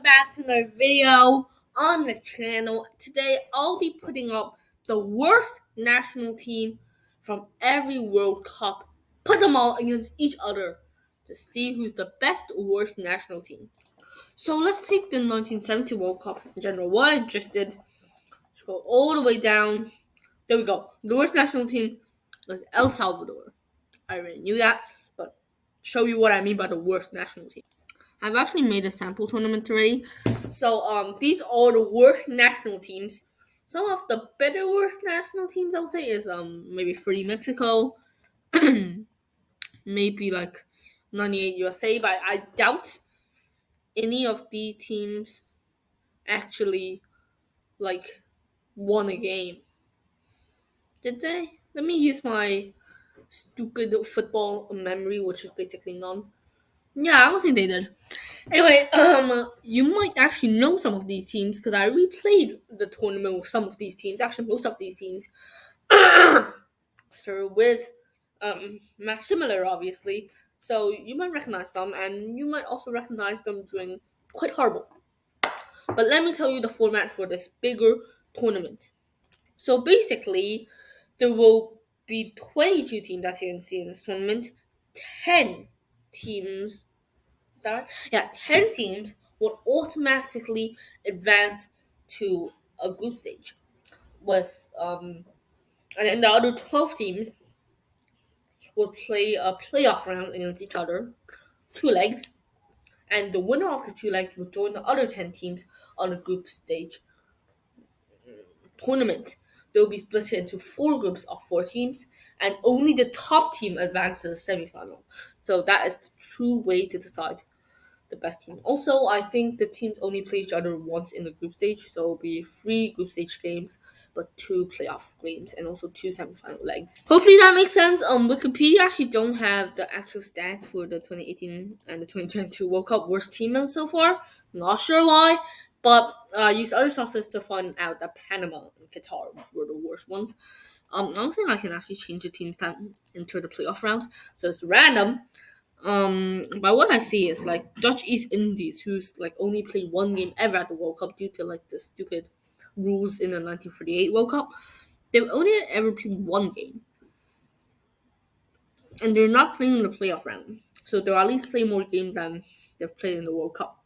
back to another video on the channel. Today I'll be putting up the worst national team from every World Cup. Put them all against each other to see who's the best or worst national team. So let's take the 1970 World Cup in general. What I just did, scroll all the way down. There we go. The worst national team was El Salvador. I already knew that, but show you what I mean by the worst national team. I've actually made a sample tournament already. So these are the worst national teams. Some of the better worst national teams I would say is maybe Free Mexico, maybe like 98 USA, but I doubt any of these teams actually like won a game. Did they? Let me use my stupid football memory, which is basically none. Yeah, I don't think they did. Anyway, you might actually know some of these teams because I replayed the tournament with some of these teams. Actually, most of these teams. So with match similar, obviously. So you might recognize them, and you might also recognize them doing quite horrible. But let me tell you the format for this bigger tournament. So basically, there will be 22 teams that you can see in this tournament. 10 teams. Is that right? Yeah, 10 teams will automatically advance to a group stage. With and then the other 12 teams will play a playoff round against each other, two legs, and the winner of the two legs will join the other 10 teams on the group stage tournament. They'll be split into four groups of four teams, and only the top team advances to the semifinal. So that is the true way to decide the best team. Also, I think the teams only play each other once in the group stage, so it'll be 3 group stage games, but 2 playoff games, and also 2 semifinal legs. Hopefully that makes sense. Wikipedia actually don't have the actual stats for the 2018 and the 2022 World Cup worst team so far. Not sure why, but use other sources to find out that Panama and Qatar were the worst ones. I don't think I can actually change the teams that enter the playoff round, so it's random. But what I see is like Dutch East Indies, who's like only played one game ever at the World Cup due to like the stupid rules in the 1948 World Cup. They've only ever played one game, and they're not playing in the playoff round, so they'll at least play more games than they've played in the World Cup.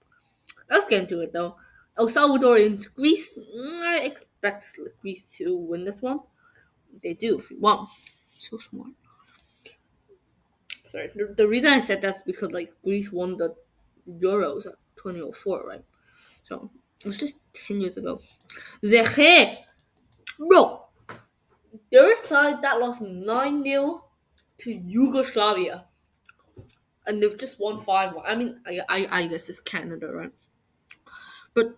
Let's get into it though. El Salvador against Greece. I expect Greece to win this one. They do 3-1. So smart. Sorry. The reason I said that's because like Greece won the Euros at 2004, right? So it was just 10 years ago. Zeche, bro, their side that lost 9-0 to Yugoslavia, and they've just won 5-1. I mean, I guess it's Canada, right? But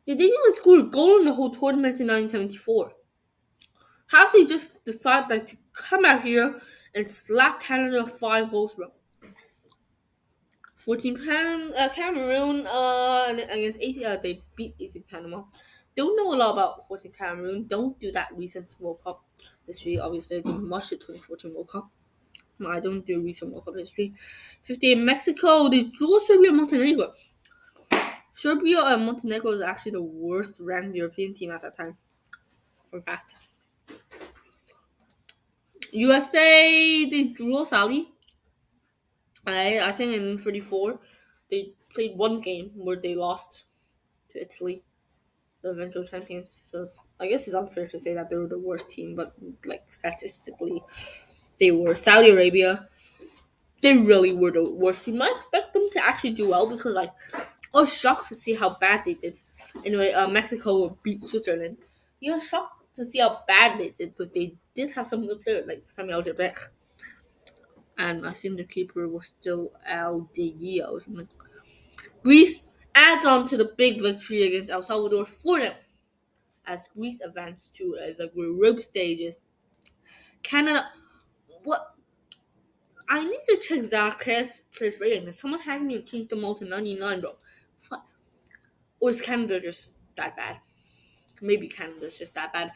they didn't even score a goal in the whole tournament in 1974. How they just decide like to come out here and slap Canada 5 goals, bro? 14 Cameroon and against 80 they beat 18 Panama. Don't know a lot about 14 Cameroon. Don't do that recent World Cup history. Obviously, I didn't watch the 2014 World Cup. No, I don't do recent World Cup history. 15 Mexico. They drew Serbia and Montenegro. Serbia and Montenegro is actually the worst ranked European team at that time. For fact. USA they drew Saudi. I think in 34 they played one game where they lost to Italy, the eventual champions. So I guess it's unfair to say that they were the worst team, but like statistically, they were. Saudi Arabia, they really were the worst team. I expect them to actually do well because like I was shocked to see how bad they did. Anyway, Mexico beat Switzerland. You're shocked to see how bad they did because they did have some good players like Samuel Algebek. And I think the keeper was still Al Degia or something. Greece adds on to the big victory against El Salvador 4-0 as Greece advanced to the group stages. Canada, what? I need to check Zark's place rating. Someone had me change them all to 99, bro. Or is Canada just that bad? Maybe Canada's just that bad.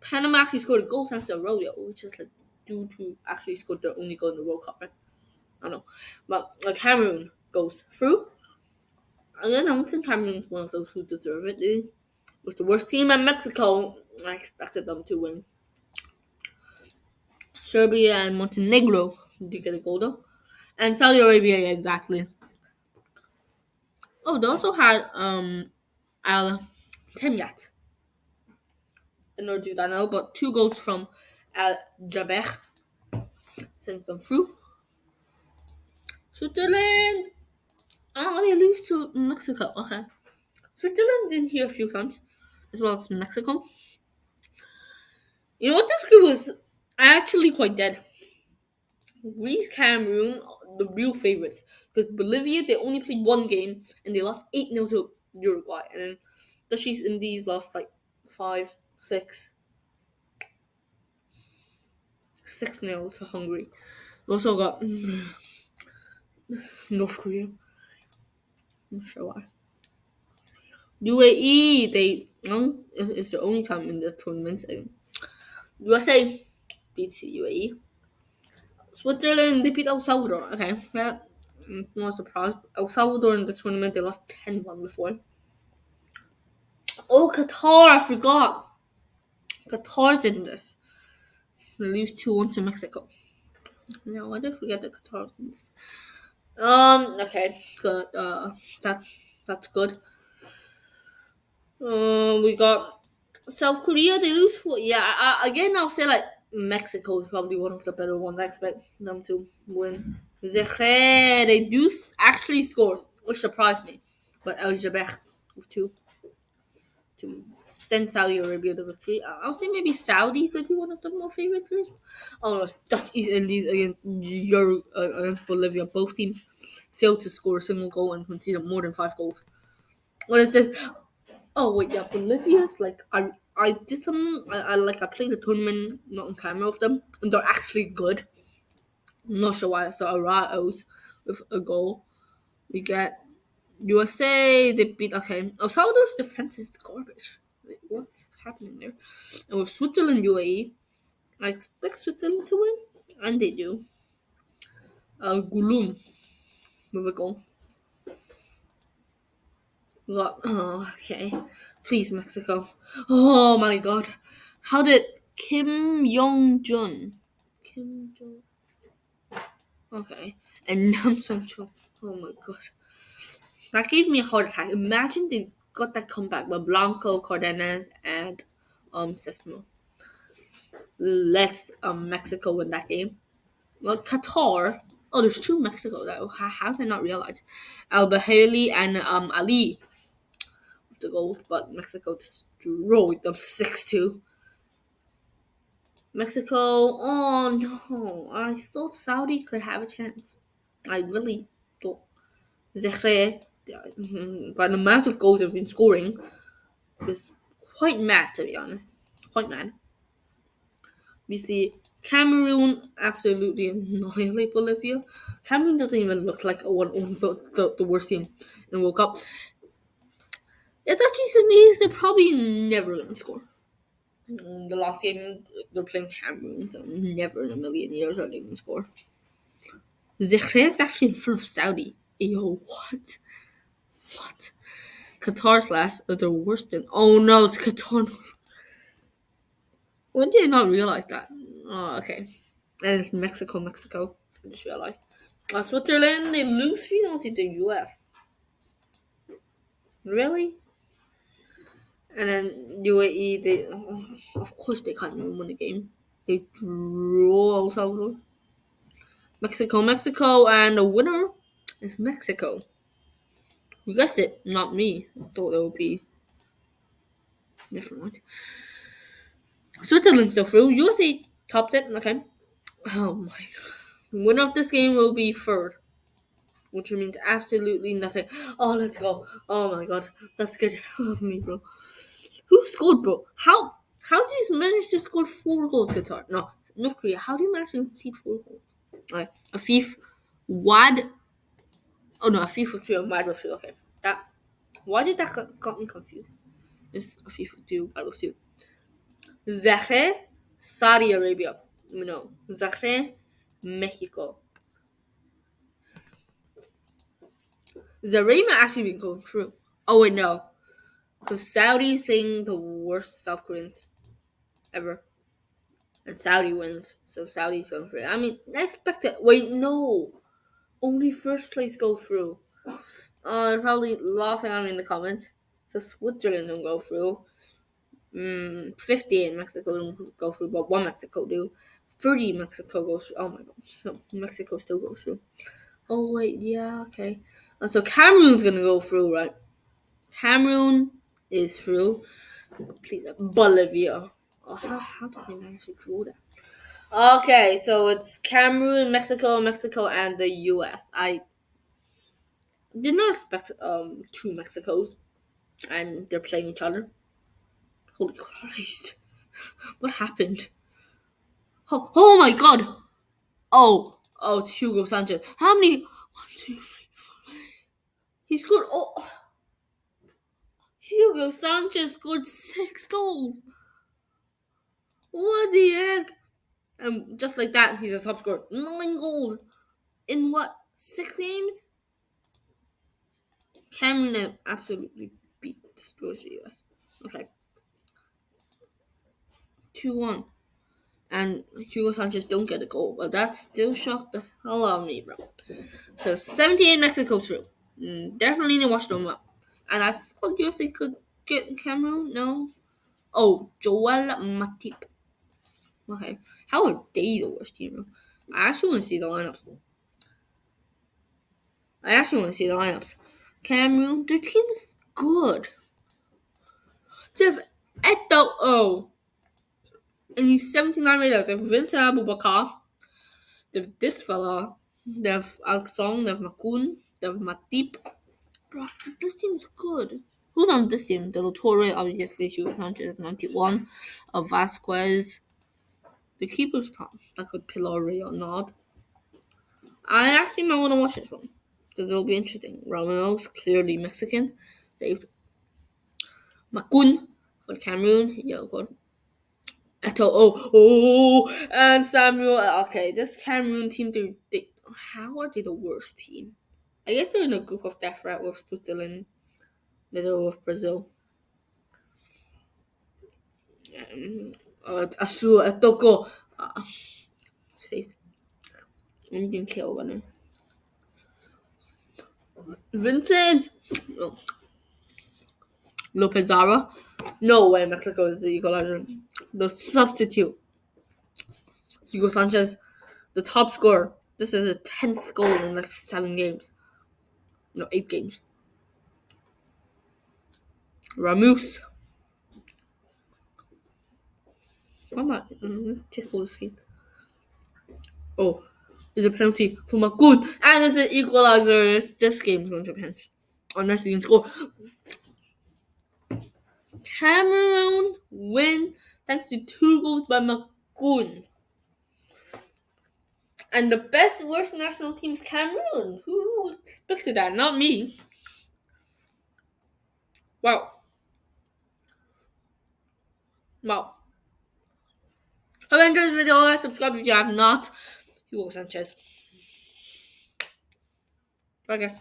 Panama actually scored a goal thanks to Arroyo, which is like due to actually scored their only goal in the World Cup, right? I don't know. But Cameroon goes through. Again, I don't think Cameroon's one of those who deserve it. They was the worst team, and Mexico, I expected them to win. Serbia and Montenegro did get a goal though. And Saudi Arabia, yeah, exactly. Oh, they also had Al Temyat in North but 2 goals from Al Jaber sends them through. Switzerland. Oh, they lose to Mexico. Okay. Switzerland's in here a few times, as well as Mexico. You know what? This group was actually quite dead. Greece, Cameroon, the real favorites. Because Bolivia, they only played 1 game and they lost 8-0 to Uruguay. And then the Chiefs Indies lost like 5, 6-0 to Hungary. We also got North Korea. I'm not sure why. UAE, it's the only time in the tournament. USA beats UAE. Switzerland, they beat El Salvador. Okay, yeah, not surprised. El Salvador in this tournament, they lost 10-1 before. Oh, Qatar, I forgot. Qatar's in this. They lose 2-1 to Mexico. No, I did forget that Qatar's in this. Okay, good. That's good. We got South Korea. They lose 4. Yeah, again, I'll say like Mexico is probably one of the better ones. I expect them to win. Zehre, they do actually score, which surprised me. But El Jaber with 2 to send Saudi Arabia the victory. I'll say maybe Saudi could be one of the more favorites. Oh no, Dutch East Indies against Bolivia. Both teams failed to score a single goal and conceded more than 5 goals. What is this? Oh wait, yeah, Bolivia's like I did some I played a tournament not on camera with them and they're actually good. I'm not sure why I saw Araos with a goal. We get USA, they beat okay. El Salvador's defense is garbage. Like, what's happening there? And with Switzerland UAE, I expect Switzerland to win, and they do. Gulum with a goal. We got okay. Please Mexico. Oh my god. How did Kim Yong Jun? Kim Jong. Okay. And Nam Sung Chun. Oh my god. That gave me a heart attack. Imagine they got that comeback by Blanco, Cardenas, and Sesmo. Let's Mexico win that game. Well, Qatar. Oh, there's 2 Mexico though. How did I not realize? Al Bahali and Ali with the goal, but Mexico destroyed them 6-2. Mexico. Oh no! I thought Saudi could have a chance. I really thought. Zehre, by the amount of goals they've been scoring, is quite mad to be honest. Quite mad. We see Cameroon absolutely annihilate Bolivia. Cameroon doesn't even look like the worst team in the World Cup. It's actually these they're probably never gonna score. The last game they're playing Cameroon, so never in a million years are they gonna score. Zehre is actually in front of Saudi. Yo, what? What? Qatar's last, they're worse than. Oh no, it's Qatar. When did I not realize that? Oh, okay. And it's Mexico. I just realized. Switzerland, they lose 3-0 to the US. Really? And then UAE, they. Of course, they can't even win the game. They draw El Salvador. Mexico, and the winner is Mexico. You guessed it, not me. I thought it would be. Never mind. Switzerland still through. USA topped it. Okay. Oh my god. The winner of this game will be third, which means absolutely nothing. Oh, let's go. Oh my god. That's good. Love me, bro. Who scored, bro? How do you manage to score 4 goals, Qatar? No, North Korea. How do you manage to concede 4 goals? Like, Afif, Wad. Oh no, Afif with 2 and Wad with 2. Okay. That. Why did that got me confused? It's Afif with 2, Wad with 2. Zahre, Saudi Arabia. No. Zahre, Mexico. The rain might actually be going through. Oh wait, no. Because Saudi's playing the worst South Koreans ever. And Saudi wins. So Saudi's going through. I mean, I expect it. Wait, no. Only first place go through. Probably laughing at me in the comments. So Switzerland don't go through. 50 in Mexico don't go through, but one Mexico do. 30 Mexico goes through. Oh my god. So Mexico still goes through. Oh wait, yeah, okay. So Cameroon's gonna go through, right? Cameroon is through. Please, Bolivia. Oh, how did they manage to draw that? Okay, so it's Cameroon, Mexico, and the U.S. I did not expect two Mexicos, and they're playing each other. Holy Christ! What happened? Oh my God! Oh, it's Hugo Sanchez. How many? 1, 2, 3, 4. He scored. Oh, Hugo Sanchez scored 6 goals. What the heck? Just like that, he's a top scorer. 9 goals in what? 6 games? Cameroon absolutely beat the US. Okay, 2-1, and Hugo Sanchez don't get a goal, but that still shocked the hell out of me, bro. So 78 Mexico through. Definitely need to watch them up. And I thought USA could get Cameroon. No. Oh, Joel Matip. Okay, how are they the worst team, bro? I actually want to see the lineups. Cameroon, their team's good. They have Eto O. And he's 79 right now. They have Vincent Abubakar. They have this fella. They have Alexong. They have Makun. They have Matip. Bro, this team's good. Who's on this team? De La Torre, obviously, Hugo Sanchez, 91. Vasquez. The keeper's top. That could Pilori or not. I actually might want to watch this one. Because it'll be interesting. Ramos, clearly Mexican. Saved. Makun for Cameroon. Yellow card. Eto, and Samuel. Okay, this Cameroon team, how are they the worst team? I guess they're in a group of death, right, with Switzerland, little with Brazil. Asu, Etoko, saved. Anything kill on it. Vincent, oh. Lopezara. No way, Mexico is the equalizer. The substitute. Hugo Sanchez, the top scorer. This is his 10th goal in like 7 games. No, 8 games. Ramos. Why am I tickle the screen? Oh, it's a penalty for Makun, and it's an equalizer. This game's going to pens. Unless you can score. Cameroon win thanks to 2 goals by Makun. And the best worst national team is Cameroon. Who expected that? Not me. Wow. Hope you enjoyed this video. Subscribe if you have not. Hugo Sanchez. Bye, guys.